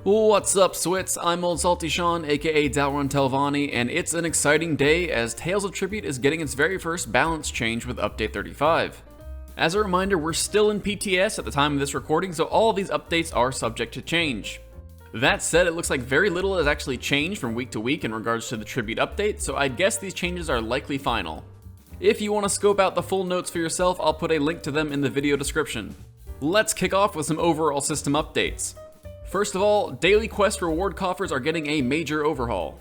What's up, Swits? I'm Old Salty Sean, aka Dalron Telvanni, and it's an exciting day as Tales of Tribute is getting its very first balance change with Update 35. As a reminder, we're still in PTS at the time of this recording, so all of these updates are subject to change. That said, it looks like very little has actually changed from week to week in regards to the Tribute update, so I'd guess these changes are likely final. If you want to scope out the full notes for yourself, I'll put a link to them in the video description. Let's kick off with some overall system updates. First of all, daily quest reward coffers are getting a major overhaul.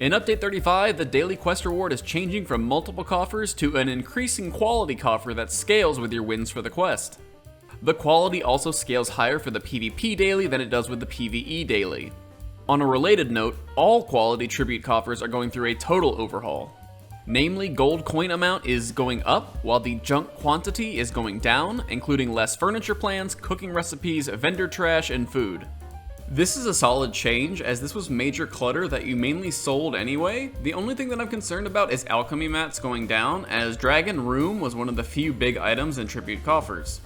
In Update 35, the daily quest reward is changing from multiple coffers to an increasing quality coffer that scales with your wins for the quest. The quality also scales higher for the PvP daily than it does with the PvE daily. On a related note, all quality tribute coffers are going through a total overhaul. Namely, gold coin amount is going up, while the junk quantity is going down, including less furniture plans, cooking recipes, vendor trash, and food. This is a solid change, as this was major clutter that you mainly sold anyway. The only thing that I'm concerned about is alchemy mats going down, as Dragon Room was one of the few big items in Tribute coffers.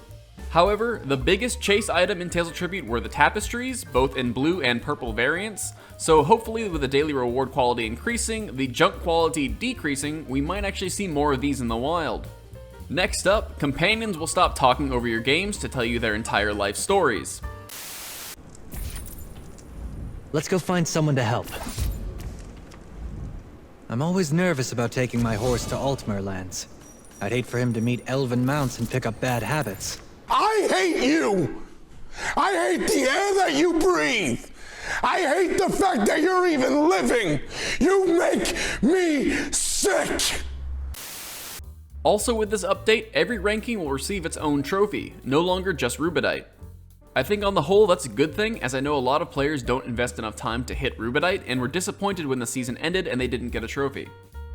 However, the biggest chase item in Tales of Tribute were the tapestries, both in blue and purple variants, so hopefully with the daily reward quality increasing, the junk quality decreasing, we might actually see more of these in the wild. Next up, companions will stop talking over your games to tell you their entire life stories. Let's go find someone to help. I'm always nervous about taking my horse to Altmer lands. I'd hate for him to meet elven mounts and pick up bad habits. I hate you! I hate the air that you breathe! I hate the fact that you're even living! You make me sick! Also with this update, every ranking will receive its own trophy, no longer just Rubedite. I think on the whole that's a good thing, as I know a lot of players don't invest enough time to hit Rubedite and were disappointed when the season ended and they didn't get a trophy.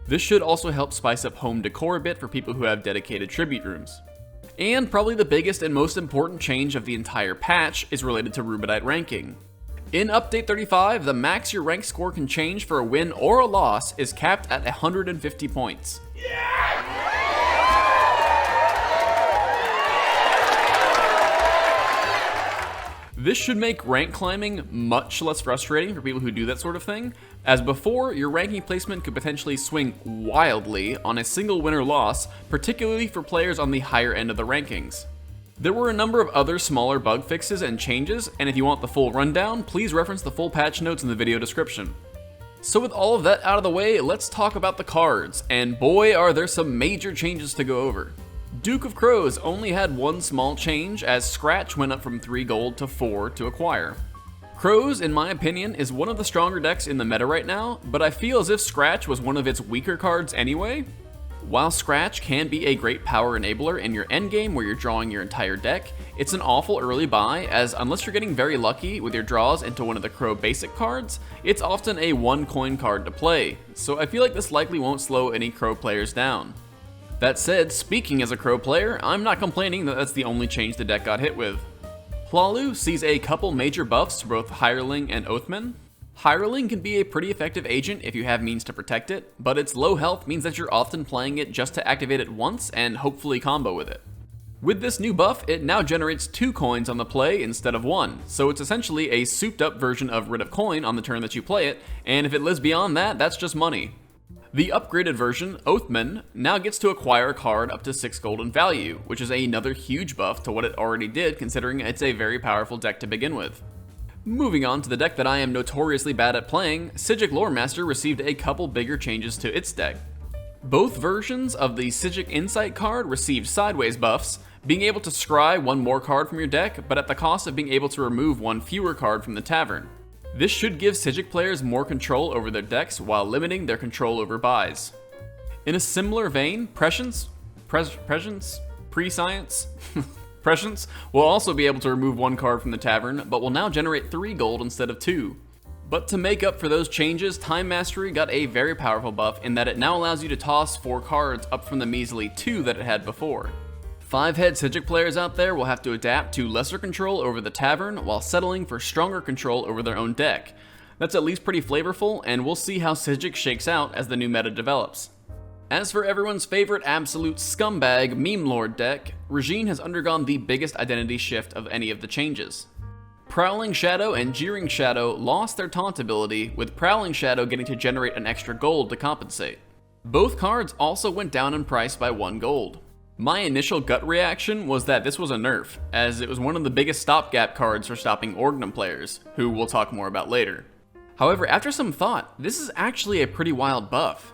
This should also help spice up home decor a bit for people who have dedicated tribute rooms. And probably the biggest and most important change of the entire patch is related to Rubedite ranking. In Update 35, the max your rank score can change for a win or a loss is capped at 150 points. This should make rank climbing much less frustrating for people who do that sort of thing, as before, your ranking placement could potentially swing wildly on a single win or loss, particularly for players on the higher end of the rankings. There were a number of other smaller bug fixes and changes, and if you want the full rundown, please reference the full patch notes in the video description. So with all of that out of the way, let's talk about the cards, and boy are there some major changes to go over. Duke of Crows only had one small change, as Scratch went up from 3 gold to 4 to acquire. Crows, in my opinion, is one of the stronger decks in the meta right now, but I feel as if Scratch was one of its weaker cards anyway. While Scratch can be a great power enabler in your endgame where you're drawing your entire deck, it's an awful early buy, as unless you're getting very lucky with your draws into one of the Crow basic cards, it's often a 1 coin card to play, so I feel like this likely won't slow any Crow players down. That said, speaking as a Crow player, I'm not complaining that that's the only change the deck got hit with. Hlaalu sees a couple major buffs to both Hireling and Oathman. Hireling can be a pretty effective agent if you have means to protect it, but its low health means that you're often playing it just to activate it once and hopefully combo with it. With this new buff, it now generates 2 coins on the play instead of 1, so it's essentially a souped up version of Rid of Coin on the turn that you play it, and if it lives beyond that, that's just money. The upgraded version, Oathman, now gets to acquire a card up to 6 gold in value, which is another huge buff to what it already did considering it's a very powerful deck to begin with. Moving on to the deck that I am notoriously bad at playing, Psijic Loremaster received a couple bigger changes to its deck. Both versions of the Psijic Insight card received sideways buffs, being able to scry 1 more card from your deck, but at the cost of being able to remove 1 fewer card from the tavern. This should give Psijic players more control over their decks while limiting their control over buys. In a similar vein, Prescience will also be able to remove 1 card from the tavern, but will now generate 3 gold instead of 2. But to make up for those changes, Time Mastery got a very powerful buff in that it now allows you to toss 4 cards up from the measly 2 that it had before. 5-head Psijic players out there will have to adapt to lesser control over the tavern while settling for stronger control over their own deck. That's at least pretty flavorful, and we'll see how Psijic shakes out as the new meta develops. As for everyone's favorite absolute scumbag Meme Lord deck, Regine has undergone the biggest identity shift of any of the changes. Prowling Shadow and Jeering Shadow lost their taunt ability, with Prowling Shadow getting to generate an extra gold to compensate. Both cards also went down in price by 1 gold. My initial gut reaction was that this was a nerf, as it was one of the biggest stopgap cards for stopping Orgnum players, who we'll talk more about later. However, after some thought, this is actually a pretty wild buff.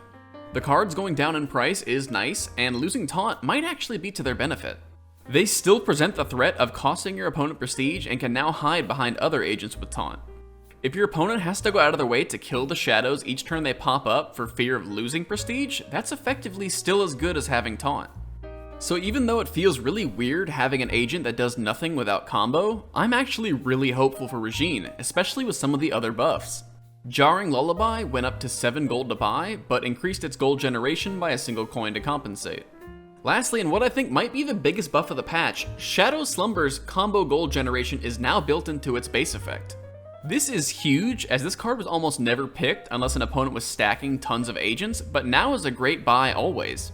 The cards going down in price is nice, and losing taunt might actually be to their benefit. They still present the threat of costing your opponent prestige and can now hide behind other agents with taunt. If your opponent has to go out of their way to kill the shadows each turn they pop up for fear of losing prestige, that's effectively still as good as having taunt. So even though it feels really weird having an agent that does nothing without combo, I'm actually really hopeful for Regine, especially with some of the other buffs. Jarring Lullaby went up to 7 gold to buy, but increased its gold generation by a single coin to compensate. Lastly, and what I think might be the biggest buff of the patch, Shadow Slumber's combo gold generation is now built into its base effect. This is huge, as this card was almost never picked unless an opponent was stacking tons of agents, but now is a great buy always.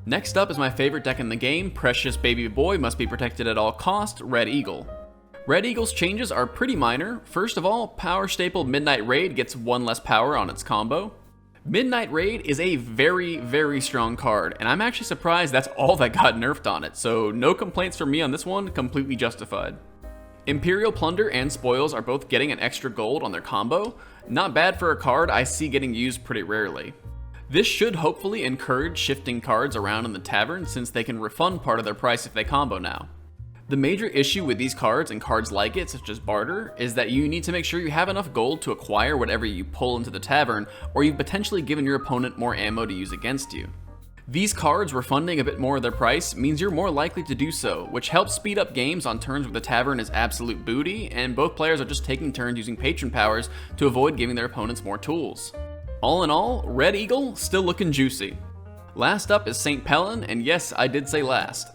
Next up is my favorite deck in the game, Precious Baby Boy Must Be Protected at All Cost, Red Eagle. Red Eagle's changes are pretty minor. First of all, power staple Midnight Raid gets 1 less power on its combo. Midnight Raid is a very, very strong card, and I'm actually surprised that's all that got nerfed on it, so no complaints from me on this one, completely justified. Imperial Plunder and Spoils are both getting an extra gold on their combo, not bad for a card I see getting used pretty rarely. This should hopefully encourage shifting cards around in the tavern since they can refund part of their price if they combo now. The major issue with these cards and cards like it, such as Barter, is that you need to make sure you have enough gold to acquire whatever you pull into the tavern, or you've potentially given your opponent more ammo to use against you. These cards refunding a bit more of their price means you're more likely to do so, which helps speed up games on turns where the tavern is absolute booty, and both players are just taking turns using patron powers to avoid giving their opponents more tools. All in all, Red Eagle still looking juicy. Last up is St. Pellin, and yes, I did say last.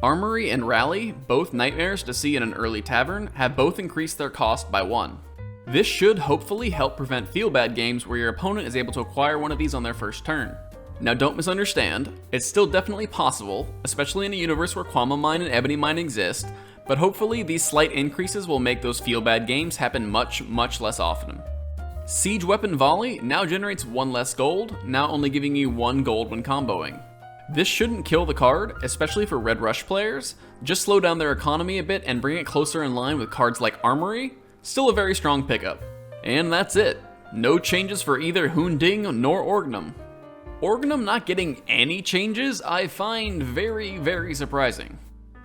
Armory and Rally, both nightmares to see in an early tavern, have both increased their cost by 1. This should hopefully help prevent feel-bad games where your opponent is able to acquire one of these on their first turn. Now don't misunderstand, it's still definitely possible, especially in a universe where Quama Mine and Ebony Mine exist, but hopefully these slight increases will make those feel-bad games happen much less often. Siege Weapon Volley now generates 1 less gold, now only giving you 1 gold when comboing. This shouldn't kill the card, especially for Red Rush players, just slow down their economy a bit and bring it closer in line with cards like Armory, still a very strong pickup. And that's it. No changes for either Hunding nor Orgnum. Orgnum not getting any changes I find very surprising.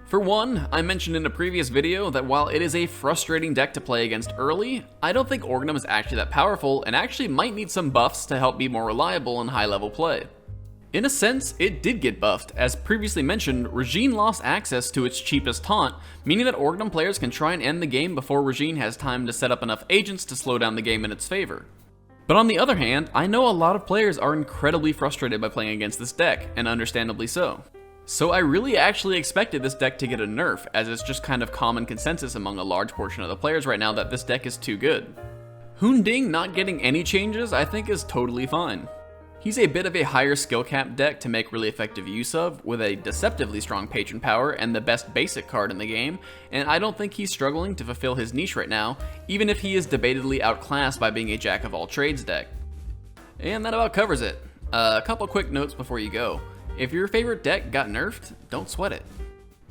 For one, I mentioned in a previous video that while it is a frustrating deck to play against early, I don't think Orgnum is actually that powerful and actually might need some buffs to help be more reliable in high level play. In a sense, it did get buffed. As previously mentioned, Regine lost access to its cheapest taunt, meaning that Orgnum players can try and end the game before Regine has time to set up enough agents to slow down the game in its favor. But on the other hand, I know a lot of players are incredibly frustrated by playing against this deck, and understandably so. So I really actually expected this deck to get a nerf, as it's just kind of common consensus among a large portion of the players right now that this deck is too good. Hunding not getting any changes I think is totally fine. He's a bit of a higher skill cap deck to make really effective use of, with a deceptively strong patron power and the best basic card in the game, and I don't think he's struggling to fulfill his niche right now, even if he is debatably outclassed by being a jack of all trades deck. And that about covers it. A couple quick notes before you go. If your favorite deck got nerfed, don't sweat it.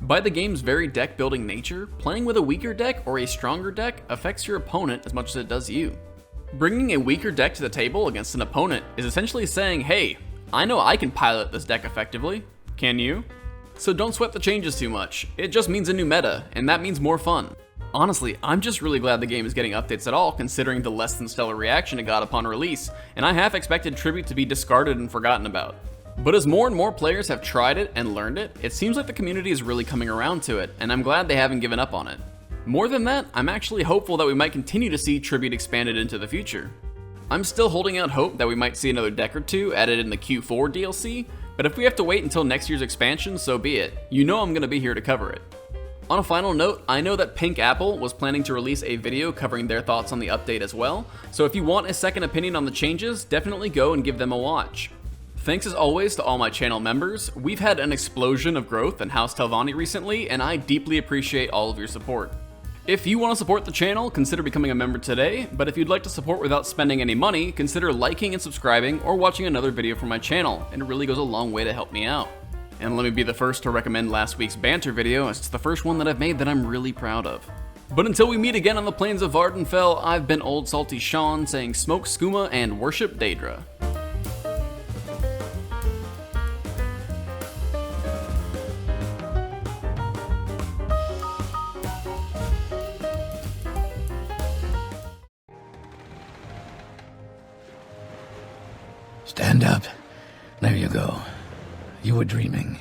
By the game's very deck building nature, playing with a weaker deck or a stronger deck affects your opponent as much as it does you. Bringing a weaker deck to the table against an opponent is essentially saying, hey, I know I can pilot this deck effectively. Can you? So don't sweat the changes too much. It just means a new meta, and that means more fun. Honestly, I'm just really glad the game is getting updates at all, considering the less than stellar reaction it got upon release, and I half expected Tribute to be discarded and forgotten about. But as more and more players have tried it and learned it, it seems like the community is really coming around to it, and I'm glad they haven't given up on it. More than that, I'm actually hopeful that we might continue to see Tribute expanded into the future. I'm still holding out hope that we might see another deck or two added in the Q4 DLC, but if we have to wait until next year's expansion, so be it. You know I'm going to be here to cover it. On a final note, I know that Pink Apple was planning to release a video covering their thoughts on the update as well, so if you want a second opinion on the changes, definitely go and give them a watch. Thanks as always to all my channel members. We've had an explosion of growth in House Telvanni recently, and I deeply appreciate all of your support. If you want to support the channel, consider becoming a member today, but if you'd like to support without spending any money, consider liking and subscribing or watching another video from my channel, and it really goes a long way to help me out. And let me be the first to recommend last week's banter video, as it's the first one that I've made that I'm really proud of. But until we meet again on the plains of Vardenfell, I've been Old Salty Sean saying smoke skooma and worship Daedra. Stand up. There you go. You were dreaming.